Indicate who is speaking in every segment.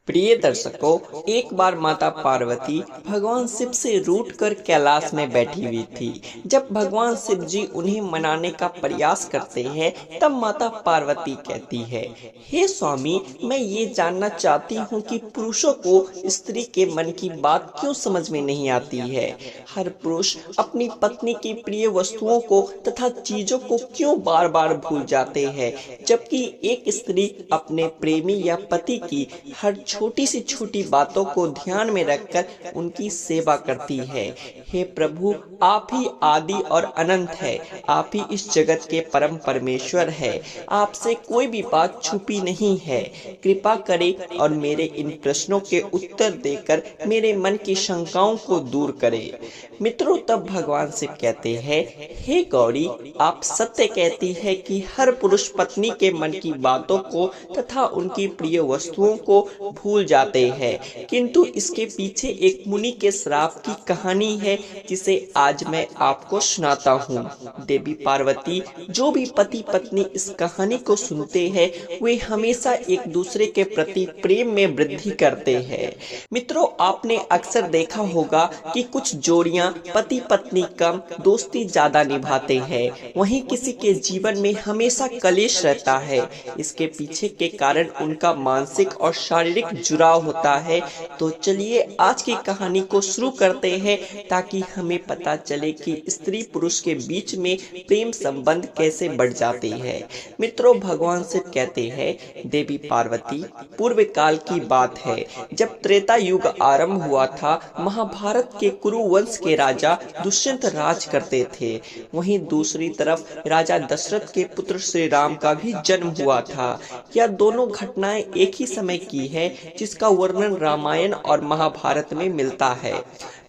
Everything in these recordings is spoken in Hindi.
Speaker 1: प्रिय दर्शकों, एक बार माता पार्वती भगवान शिव से रूठकर कैलाश में बैठी हुई थी। जब भगवान शिव जी उन्हें मनाने का प्रयास करते हैं, तब माता पार्वती कहती है, हे स्वामी, मैं ये जानना चाहती हूँ कि पुरुषों को स्त्री के मन की बात क्यों समझ में नहीं आती है। हर पुरुष अपनी पत्नी की प्रिय वस्तुओं को तथा चीजों को क्यों बार बार भूल जाते हैं, जबकि एक स्त्री अपने प्रेमी या पति की हर छोटी सी छोटी बातों को ध्यान में रखकर उनकी सेवा करती है। हे प्रभु, आप ही आदि और अनंत है, आप ही इस जगत के परम परमेश्वर है। आपसे कोई भी बात छुपी नहीं है। कृपा करें और मेरे इन प्रश्नों के उत्तर देकर मेरे मन की शंकाओं को दूर करें। मित्रों, तब भगवान शिव कहते हैं, हे गौरी, आप सत्य कहती है कि हर पुरुष पत्नी के मन की बातों को तथा उनकी प्रिय वस्तुओं को भूल जाते हैं, किंतु इसके पीछे एक मुनि के श्राप की कहानी है, जिसे आज मैं आपको सुनाता हूँ। देवी पार्वती, जो भी पति पत्नी इस कहानी को सुनते हैं, वे हमेशा एक दूसरे के प्रति प्रेम में वृद्धि करते हैं। मित्रों, आपने अक्सर देखा होगा कि कुछ जोड़ियां पति पत्नी कम, दोस्ती ज्यादा निभाते हैं, वहीं किसी के जीवन में हमेशा कलेश रहता है। इसके पीछे के कारण उनका मानसिक और शारीरिक जुड़ाव होता है। तो चलिए आज की कहानी को शुरू करते हैं, ताकि हमें पता चले कि स्त्री पुरुष के बीच में प्रेम संबंध कैसे बढ़ जाते हैं। मित्रों, भगवान से कहते हैं, देवी पार्वती, पूर्व काल की बात है, जब त्रेता युग आरंभ हुआ था। महाभारत के कुरु वंश के राजा दुष्यंत राज करते थे। वहीं दूसरी तरफ राजा दशरथ के पुत्र श्री राम का भी जन्म हुआ था। यह दोनों घटनाएं एक ही समय की है, जिसका वर्णन रामायण और महाभारत में मिलता है।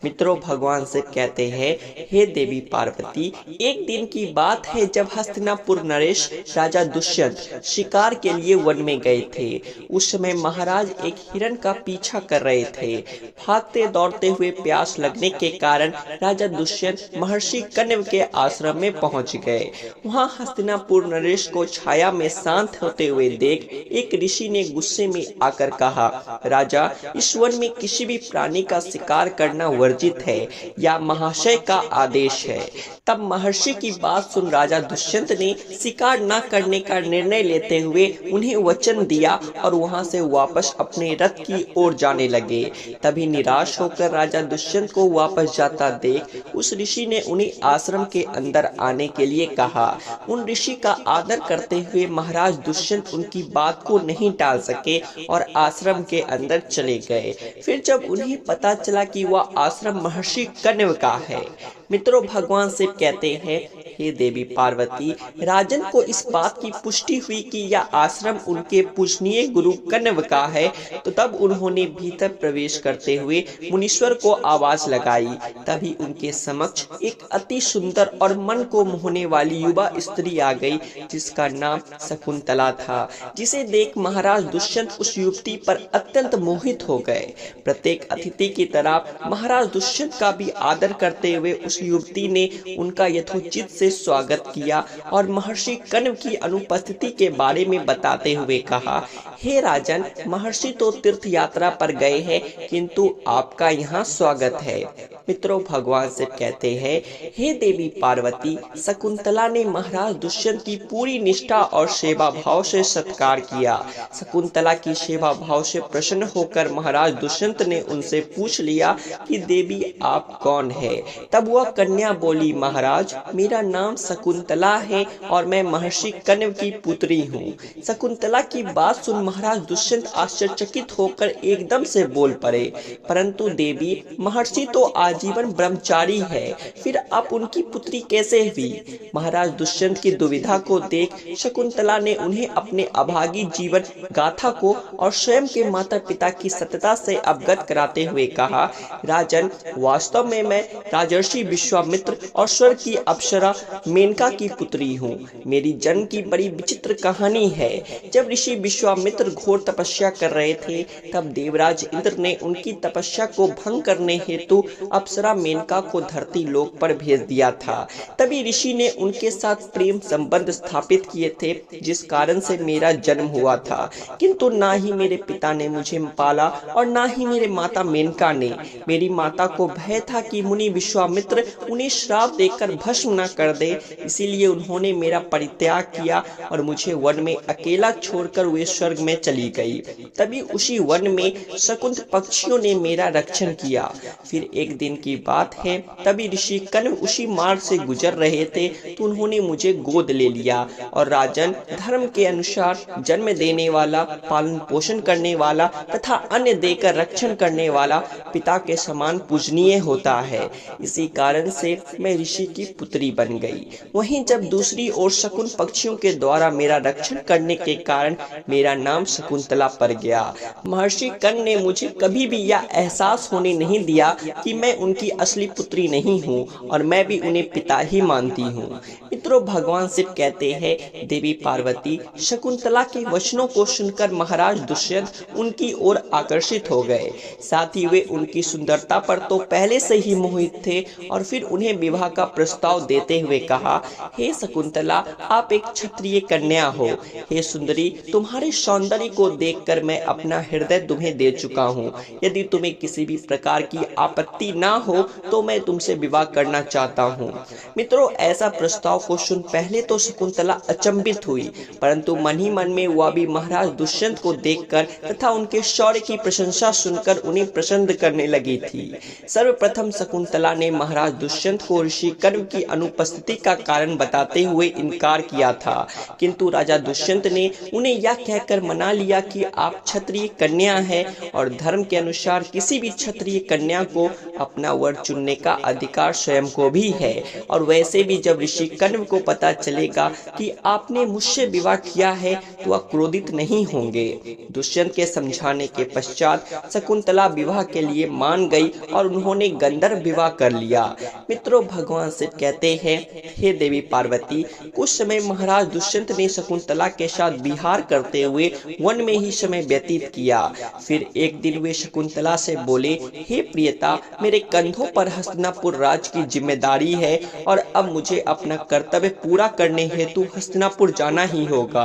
Speaker 1: मित्रों, भगवान से कहते हैं, हे देवी पार्वती, एक दिन की बात है जब हस्तिनापुर नरेश राजा दुष्यंत शिकार के लिए वन में गए थे। उस समय महाराज एक हिरण का पीछा कर रहे थे। भागते दौड़ते हुए प्यास लगने के कारण राजा दुष्यंत महर्षि कण्व के आश्रम में पहुंच गए। वहां हस्तिनापुर नरेश को छाया में शांत होते हुए देख एक ऋषि ने गुस्से में आकर कहा, राजा, इस वन में किसी भी प्राणी का शिकार करना वर्जित है या महाशय का आदेश है। तब महर्षि की बात सुन राजा दुष्यंत ने शिकार न करने का निर्णय लेते हुए उन्हें वचन दिया और वहां से वापस अपने रथ की ओर जाने लगे। तभी निराश होकर राजा दुष्यंत को वापस जाता देख उस ऋषि ने उन्हें आश्रम के अंदर आने के लिए कहा। उन ऋषि का आदर करते हुए महाराज दुष्यंत उनकी बात को नहीं टाल सके और आश्रम के अंदर चले गए। फिर जब उन्हें पता चला कि वह आश्रम महर्षि कण्व का है, मित्रों, भगवान शिव कहते हैं, हे देवी पार्वती, राजन को इस बात की पुष्टि हुई कि यह आश्रम उनके पूजनीय गुरु कण्व का है। तो तब उन्होंने भीतर प्रवेश करते हुए मुनीश्वर को आवाज लगाई। तभी उनके समक्ष एक अति सुंदर और मन को मोहने वाली युवा स्त्री आ गई, जिसका नाम शकुंतला था। जिसे देख महाराज दुष्यंत उस युवती पर अत्यंत मोहित हो गए। प्रत्येक अतिथि की तरह महाराज दुष्यंत का भी आदर करते हुए उस युवती ने उनका यथोचित से स्वागत किया और महर्षि कण्व की अनुपस्थिति के बारे में बताते हुए कहा, हे राजन, महर्षि तो तीर्थ यात्रा पर गए हैं, किंतु आपका यहाँ स्वागत है। मित्रों, भगवान से कहते हैं, हे देवी पार्वती, शकुंतला ने महाराज दुष्यंत की पूरी निष्ठा और सेवा भाव से सत्कार किया। शकुंतला की सेवा भाव से प्रसन्न होकर महाराज दुष्यंत ने उनसे पूछ लिया कि देवी, आप कौन है। तब वह कन्या बोली, महाराज, मेरा नाम शकुंतला है और मैं महर्षि कण्व की पुत्री हूँ। शकुंतला की बात सुन महाराज दुष्यंत आश्चर्यचकित होकर एकदम से बोल पड़े, परंतु देवी, महर्षि तो आजीवन ब्रह्मचारी है, फिर आप उनकी पुत्री कैसे हुई। महाराज दुष्यंत की दुविधा को देख शकुंतला ने उन्हें अपने अभागी जीवन गाथा को और स्वयं के माता पिता की सत्यता से अवगत कराते हुए कहा, राजन, वास्तव में मैं राजर्षि विश्वामित्र और स्वर्ग की अप्सरा मेनका की पुत्री हूँ। मेरी जन्म की बड़ी विचित्र कहानी है। जब ऋषि विश्वामित्र घोर तपस्या कर रहे थे, तब देवराज इंद्र ने उनकी तपस्या को भंग करने हेतु अप्सरा मेनका को धरती लोक पर भेज दिया था। तभी ऋषि ने उनके साथ प्रेम संबंध स्थापित किए थे, जिस कारण से मेरा जन्म हुआ था। किंतु ना ही मेरे पिता ने मुझे पाला और ना ही मेरे माता मेनका ने। मेरी माता को भय था कि मुनि विश्वामित्र उन्हें श्राप देकर भस्म न कर दे, इसीलिए उन्होंने मेरा परित्याग किया और मुझे वन में अकेला छोड़कर वे स्वर्ग में चली गई। तभी उसी वन में शकुंत पक्षियों ने मेरा रक्षण किया। फिर एक दिन की बात है, तभी ऋषि कण्व उसी मार्ग से गुजर रहे थे तो उन्होंने मुझे गोद ले लिया। और राजन, धर्म के अनुसार जन्म देने वाला, पालन पोषण करने वाला तथा अन्य देकर रक्षण करने वाला पिता के समान पूजनीय होता है। इसी कारण से मैं ऋषि की पुत्री बन गई। वहीं जब दूसरी ओर शकुन पक्षियों के द्वारा मेरा रक्षण करने के कारण मेरा नाम शकुंतला पड़ गया। महर्षि कर्ण ने मुझे कभी भी यह एहसास होने नहीं दिया कि मैं उनकी असली पुत्री नहीं हूँ और मैं भी उन्हें पिता ही मानती हूँ। मित्रों, भगवान शिव कहते हैं, देवी पार्वती शकुंतला के वचनों को सुनकर महाराज दुष्यंत उनकी ओर आकर्षित हो गए। साथ ही वे उनकी सुंदरता पर तो पहले से ही मोहित थे और फिर उन्हें विवाह का प्रस्ताव देते हुए कहा, हे शकुंतला, आप एक क्षत्रिय कन्या हो। हे सुंदरी, तुम्हारे सौंदर्य को देखकर मैं अपना हृदय तुम्हें दे चुका हूँ। यदि तुम्हें किसी भी प्रकार की आपत्ति ना हो तो मैं तुमसे विवाह करना चाहता हूँ। मित्रों, ऐसा प्रस्ताव को सुन पहले तो शकुंतला अचंभित हुई, परंतु मन ही मन में वह भी महाराज दुष्यंत को देखकर तथा उनके शौर्य की प्रशंसा सुनकर उन्हें प्रसन्न करने लगी थी। सर्वप्रथम शकुंतला ने महाराज दुष्यंत को ऋषि कण्व की अनुपस्थिति का कारण बताते हुए इनकार किया था, किंतु राजा दुष्यंत ने उन्हें यह कहकर मना लिया कि आप क्षत्रिय कन्या हैं और धर्म के अनुसार किसी भी क्षत्रिय कन्या को अपना वर चुनने का अधिकार स्वयं को भी है। और वैसे भी जब ऋषि कण्व को पता चलेगा कि आपने मुझसे विवाह किया है तो वह क्रोधित नहीं होंगे। दुष्यंत के समझाने के पश्चात शकुंतला विवाह के लिए मान गई और उन्होंने गंधर्व विवाह कर लिया। मित्रों, भगवान शिव कहते हैं, हे देवी पार्वती, कुछ समय महाराज दुष्यंत ने शकुंतला के साथ विहार करते हुए वन में ही समय व्यतीत किया। फिर एक दिन वे शकुंतला से बोले, हे प्रियता, मेरे कंधों पर हस्तिनापुर राज की जिम्मेदारी है और अब मुझे अपना कर्तव्य पूरा करने हेतु हस्तिनापुर जाना ही होगा।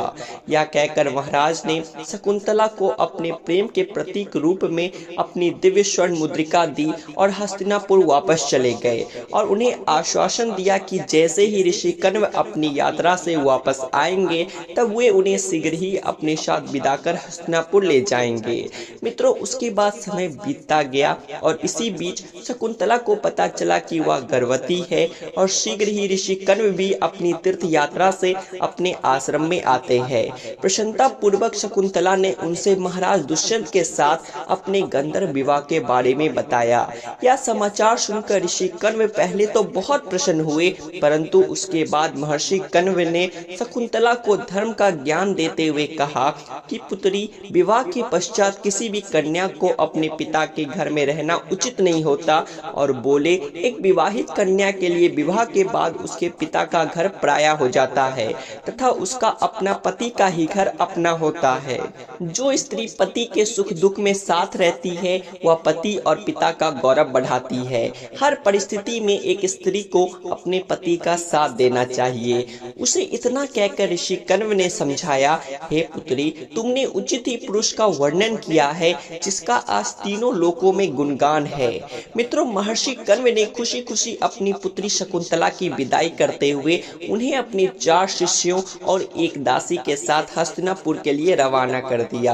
Speaker 1: यह कहकर महाराज ने शकुंतला को अपने प्रेम के प्रतीक रूप में अपनी दिव्य स्वर्ण मुद्रिका दी और हस्तिनापुर वापस चले गए और उन्हें आश्वासन दिया कि जैसे ही ऋषि कण्व अपनी यात्रा से वापस आएंगे तब वे उन्हें शीघ्र ही अपने साथ विदा कर हस्तिनापुर ले जाएंगे। मित्रों, उसके बाद समय बीतता गया और इसी बीच शकुंतला को पता चला कि वह गर्भवती है और शीघ्र ही ऋषि कण्व भी अपनी तीर्थ यात्रा से अपने आश्रम में आते हैं। प्रसन्नता पूर्वक शकुंतला ने उनसे महाराज दुष्यंत के साथ अपने गंधर्व विवाह के बारे में बताया। यह समाचार सुनकर ऋषि कण्व पहले तो बहुत प्रसन्न हुए, परंतु उसके बाद महर्षि कण्व ने शकुंतला को धर्म का ज्ञान देते हुए कहा कि पुत्री, विवाह के पश्चात किसी भी कन्या को अपने पिता के घर में रहना उचित नहीं होता और बोले, एक विवाहित कन्या के लिए विवाह के बाद उसके पिता का घर पराया हो जाता है तथा उसका अपना पति का ही घर अपना होता है। जो स्त्री पति के सुख दुख में साथ रहती है वह पति और पिता का गौरव बढ़ाती है। हर परिस्थिति में एक स्त्री को अपने पति का साथ देना चाहिए। उसे इतना कहकर ऋषि कण्व ने समझाया, हे पुत्री, तुमने उचित ही पुरुष का वर्णन किया है जिसका आज तीनों लोकों में गुणगान है। मित्रों, महर्षि कण्व ने खुशी खुशी अपनी पुत्री शकुंतला की विदाई करते हुए उन्हें अपने 4 शिष्यों और एक दासी के साथ हस्तिनापुर के लिए रवाना कर दिया।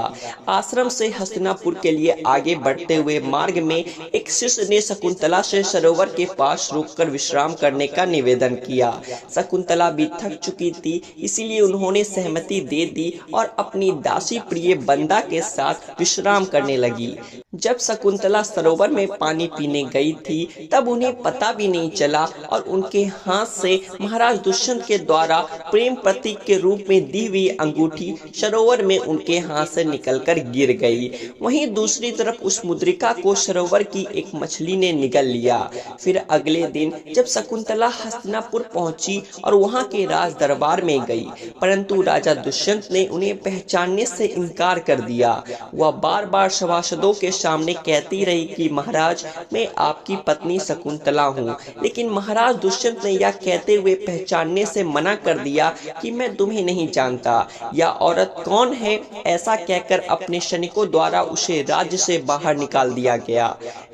Speaker 1: आश्रम से हस्तिनापुर के लिए आगे बढ़ते हुए मार्ग में एक शिष्य ने शकुंतला से सरोवर के पास रुककर विश्राम करने का निवेदन किया। शकुंतला भी थक चुकी थी, इसीलिए उन्होंने सहमति दे दी और अपनी दासी प्रिय बंदा के साथ विश्राम करने लगी। जब शकुंतला सरोवर में पानी पीने गई थी तब उन्हें पता भी नहीं चला और उनके हाथ से महाराज दुष्यंत के द्वारा प्रेम प्रतीक के रूप में दी हुई अंगूठी सरोवर में उनके हाथ से निकलकर गिर गई। वहीं दूसरी तरफ उस मुद्रिका को सरोवर की एक मछली ने निगल लिया। फिर अगले दिन जब शकुंतला हस्तिनापुर पहुंची और वहां के राज दरबार में गई, परंतु राजा दुष्यंत ने उन्हें पहचानने से इनकार कर दिया। वह बार बार सभासदों के सामने कहती रही कि महाराज, मैं आपकी पत्नी शकुंतला हूँ। लेकिन महाराज दुष्यंत ने यह कहते हुए पहचानने से मना कर दिया कि मैं तुम्हें नहीं जानता, यह औरत कौन है। ऐसा कहकर अपने सैनिकों द्वारा उसे राज्य से बाहर निकाल दिया गया।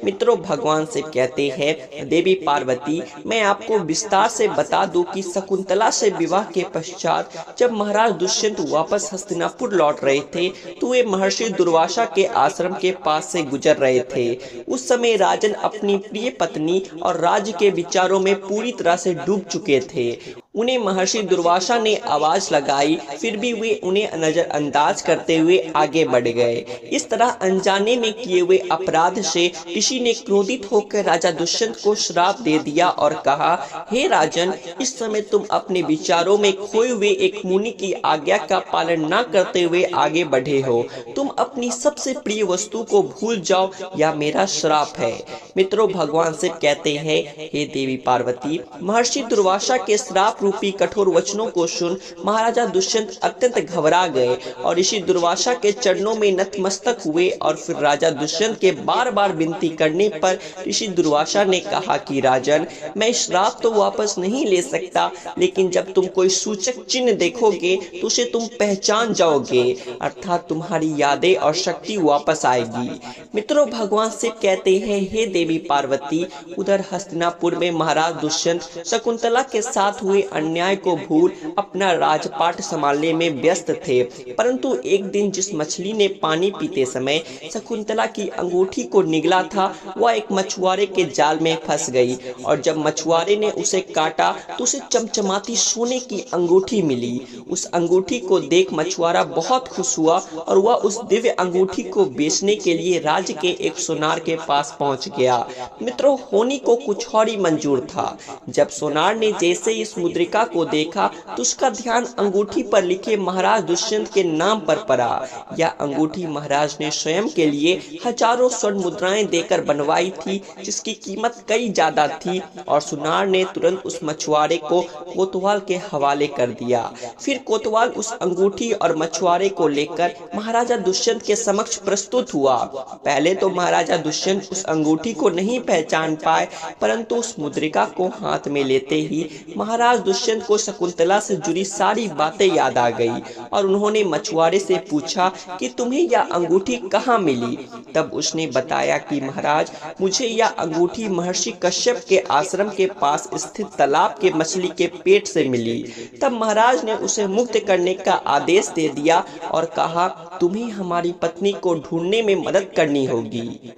Speaker 1: मित्रों, भगवान शिव कहते हैं, देवी पार्वती, मैं आपको विस्तार से बता दूं कि शकुंतला से विवाह के पश्चात जब महाराज दुष्यंत वापस हस्तिनापुर लौट रहे थे तो वे महर्षि दुर्वासा के आश्रम के पास से गुजर रहे थे। उस समय राजन अपनी प्रिय पत्नी और राज्य के विचारों में पूरी तरह से डूब चुके थे। उन्हें महर्षि दुर्वासा ने आवाज लगाई, फिर भी वे उन्हें नजरअंदाज करते हुए आगे बढ़ गए। इस तरह अनजाने में किए हुए अपराध से ऋषि ने क्रोधित होकर राजा दुष्यंत को श्राप दे दिया और कहा, हे राजन, इस समय तुम अपने विचारों में खोए हुए एक मुनि की आज्ञा का पालन न करते हुए आगे बढ़े हो। तुम अपनी सबसे प्रिय वस्तु को भूल जाओ, या मेरा श्राप है। मित्रों, भगवान शिव कहते हैं, हे देवी पार्वती, महर्षि दुर्वासा के श्राप रूपी कठोर वचनों को सुन महाराजा दुष्यंत अत्यंत घबरा गए और ऋषि दुर्वासा के चरणों में नतमस्तक हुए। और फिर राजा दुष्यंत के बार बार विनती करने पर ऋषि दुर्वासा ने कहा कि राजन, मैं श्राप तो वापस नहीं ले सकता, लेकिन जब तुम कोई सूचक चिन्ह देखोगे तो उसे तुम पहचान जाओगे, अर्थात तुम्हारी यादें और शक्ति वापस आएगी। मित्रों, भगवान शिव कहते हैं, हे देवी पार्वती, उधर हस्तिनापुर में महाराज दुष्यंत शकुंतला के साथ हुए अन्याय को भूल अपना राजपाट संभालने में व्यस्त थे। परंतु एक दिन जिस मछली ने पानी पीते समय शकुंतला की अंगूठी को निगला था, वह एक मछुआरे के जाल में फंस गई और जब मछुआरे ने उसे काटा तो उसे चमचमाती सोने की अंगूठी मिली। उस अंगूठी को देख मछुआरा बहुत खुश हुआ और वह उस दिव्य अंगूठी को बेचने के लिए राज्य के एक सोनार के पास पहुंच गया। मित्रों, होनी को कुछ और ही मंजूर था। जब सोनार ने जैसे इस मुद्रिका को देखा तो उसका ध्यान अंगूठी पर लिखे महाराज दुष्यंत के नाम पर पड़ा। यह अंगूठी महाराज ने स्वयं के लिए हजारों स्वर्ण मुद्राएं देकर बनवाई थी, जिसकी कीमत कई ज्यादा थी। और सुनार ने तुरंत उस मछुआरे को कोतवाल के हवाले कर दिया। फिर कोतवाल उस अंगूठी और मछुआरे को लेकर महाराजा दुष्यंत के समक्ष प्रस्तुत हुआ। पहले तो महाराजा दुष्यंत उस अंगूठी को नहीं पहचान पाए, परंतु उस मुद्रिका को हाथ में लेते ही महाराज दुष्यंत को शकुंतला से जुड़ी सारी बातें याद आ गई और उन्होंने मछुआरे से पूछा कि तुम्हें यह अंगूठी कहाँ मिली। तब उसने बताया कि महाराज, मुझे यह अंगूठी महर्षि कश्यप के आश्रम के पास स्थित तालाब के मछली के पेट से मिली। तब महाराज ने उसे मुक्त करने का आदेश दे दिया और कहा, तुम्हें हमारी पत्नी को ढूंढने में मदद करनी होगी।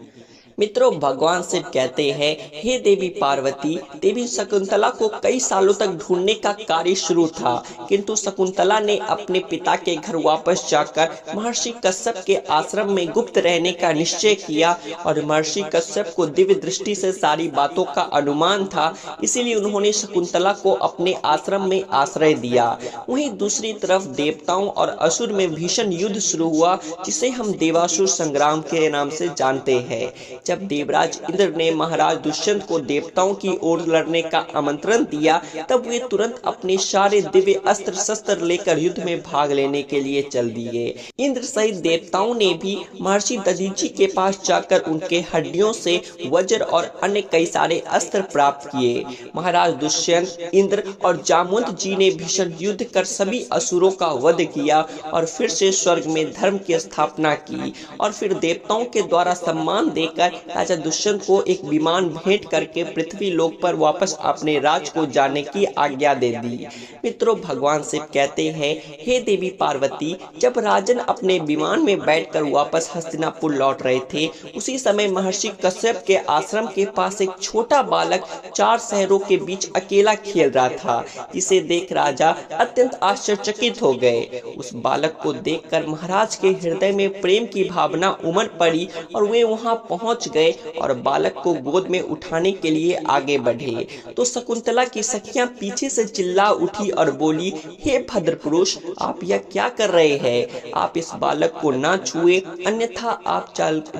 Speaker 1: मित्रों, भगवान शिव कहते हैं, हे देवी पार्वती, देवी शकुंतला को कई सालों तक ढूंढने का कार्य शुरू था, किंतु शकुंतला ने अपने पिता के घर वापस जाकर महर्षि कश्यप के आश्रम में गुप्त रहने का निश्चय किया और महर्षि कश्यप को दिव्य दृष्टि से सारी बातों का अनुमान था, इसीलिए उन्होंने शकुंतला को अपने आश्रम में आश्रय दिया। वहीं दूसरी तरफ देवताओं और असुर में भीषण युद्ध शुरू हुआ, जिसे हम देवासुर संग्राम के नाम से जानते हैं। जब देवराज इंद्र ने महाराज दुष्यंत को देवताओं की ओर लड़ने का आमंत्रण दिया, तब वे तुरंत अपने सारे दिव्य अस्त्र शस्त्र लेकर युद्ध में भाग लेने के लिए चल दिए। इंद्र सहित देवताओं ने भी महर्षि दधीचि के पास जाकर उनके हड्डियों से वज्र और अन्य कई सारे अस्त्र प्राप्त किए। महाराज दुष्यंत, इंद्र और जामवंत जी ने भीषण युद्ध कर सभी असुरों का वध किया और फिर से स्वर्ग में धर्म की स्थापना की और फिर देवताओं के द्वारा सम्मान देकर राजा दुष्यंत को एक विमान भेंट करके पृथ्वी लोक पर वापस अपने राज को जाने की आज्ञा दे दी। मित्रों, भगवान शिव कहते हैं, हे देवी पार्वती, जब राजन अपने विमान में बैठकर वापस हस्तिनापुर लौट रहे थे, उसी समय महर्षि कश्यप के आश्रम के पास एक छोटा बालक 4 शहरों के बीच अकेला खेल रहा था, जिसे देख राजा अत्यंत आश्चर्यचकित हो गए। उस बालक को देखकर महाराज के हृदय में प्रेम की भावना उमड़ पड़ी और वे वहां पहुंच गए और बालक को गोद में उठाने के लिए आगे बढ़े तो शकुंतला की सखियां पीछे से चिल्ला उठी और बोली, हे भद्र पुरुष, आप यह क्या कर रहे हैं? आप इस बालक को ना छुए, अन्यथा आप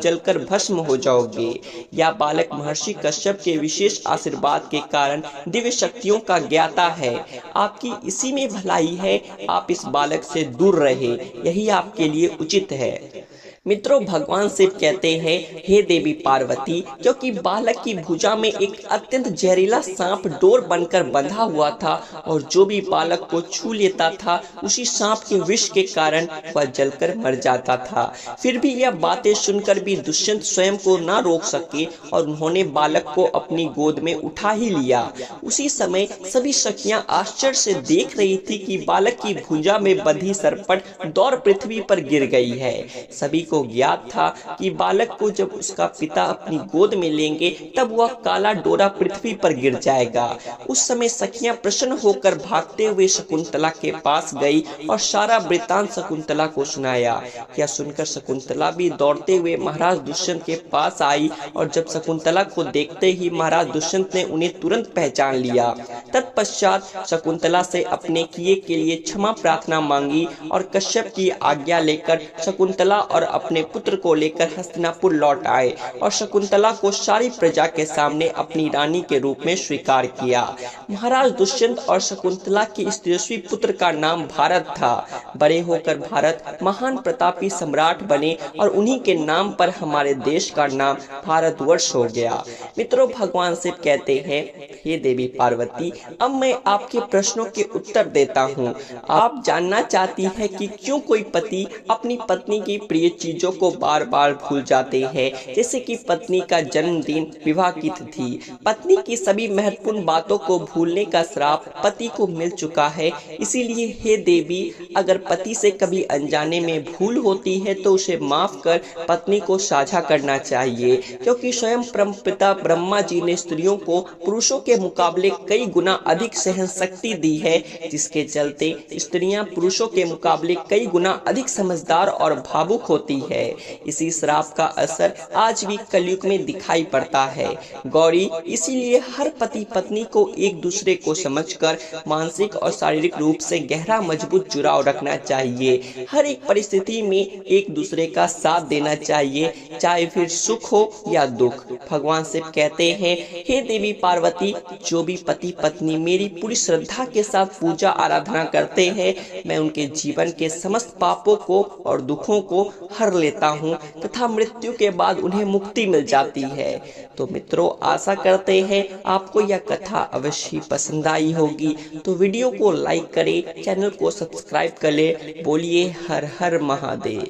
Speaker 1: जलकर भस्म हो जाओगे। यह बालक महर्षि कश्यप के विशेष आशीर्वाद के कारण दिव्य शक्तियों का ज्ञाता है। आपकी इसी में भलाई है, आप इस बालक से दूर रहे, यही आपके लिए उचित है। मित्रों, भगवान शिव कहते हैं, हे देवी पार्वती, क्योंकि बालक की भुजा में एक अत्यंत जहरीला सांप डोर बनकर बंधा हुआ था और जो भी बालक को छू लेता था उसी सांप के विष के कारण वह जलकर मर जाता था। फिर भी यह बातें सुनकर भी दुष्यंत स्वयं को न रोक सके और उन्होंने बालक को अपनी गोद में उठा ही लिया। उसी समय सभी सखियां आश्चर्य से देख रही थी कि बालक की भुजा में बंधी सरपट दौड़ पृथ्वी पर गिर गई है। सभी को ज्ञात था कि बालक को जब उसका पिता अपनी गोद में लेंगे तब वह काला डोरा पृथ्वी पर गिर जाएगा। उस समय सखियां प्रसन्न होकर भागते हुए शकुंतला के पास गई और सारा वृत्तांत शकुंतला को सुनाया। यह सुनकर शकुंतला भी दौड़ते हुए महाराज दुष्यंत के पास आई और जब शकुंतला को देखते ही महाराज दुष्यंत ने उन्हें तुरंत पहचान लिया। तत्पश्चात शकुंतला से अपने किए के लिए क्षमा प्रार्थना मांगी और कश्यप की आज्ञा लेकर शकुंतला और अपने पुत्र को लेकर हस्तिनापुर लौट आए और शकुंतला को सारी प्रजा के सामने अपनी रानी के रूप में स्वीकार किया। महाराज दुष्यंत और शकुंतला की इस तेजस्वी पुत्र का नाम भारत था। बड़े होकर भारत महान प्रतापी सम्राट बने और उन्हीं के नाम पर हमारे देश का नाम भारतवर्ष हो गया। मित्रों, भगवान शिव कहते हैं, हे देवी पार्वती, अब मैं आपके प्रश्नों के उत्तर देता हूँ। आप जानना चाहती है कि क्यों कोई पति अपनी पत्नी की प्रिय चीजों को बार बार भूल जाते हैं, जैसे कि पत्नी का जन्मदिन, विवाह की तिथि। पत्नी की सभी महत्वपूर्ण बातों को भूलने का श्राप पति को मिल चुका है। इसीलिए हे देवी, अगर पति से कभी अनजाने में भूल होती है तो उसे माफ कर पत्नी को साझा करना चाहिए, क्योंकि स्वयं परमपिता ब्रह्मा जी ने स्त्रियों को पुरुषों के मुकाबले कई गुना अधिक सहन शक्ति दी है, जिसके चलते स्त्रियां पुरुषों के मुकाबले कई गुना अधिक समझदार और भावुक होती है। इसी श्राप का असर आज भी कलयुग में दिखाई पड़ता है। गौरी, इसीलिए हर पति पत्नी को एक दूसरे को समझकर मानसिक और शारीरिक रूप से गहरा मजबूत जुड़ाव रखना चाहिए। हर एक परिस्थिति में एक दूसरे का साथ देना चाहिए, चाहे फिर सुख हो या दुख। भगवान शिव कहते हैं, हे देवी पार्वती, जो भी पति पत्नी मेरी पूरी श्रद्धा के साथ पूजा आराधना करते हैं, मैं उनके जीवन के समस्त पापों को और दुखों को हर लेता हूँ तथा मृत्यु के बाद उन्हें मुक्ति मिल जाती है। तो मित्रों, आशा करते हैं आपको यह कथा अवश्य पसंद आई होगी। तो वीडियो को लाइक करें, चैनल को सब्सक्राइब करें। बोलिए हर हर महादेव।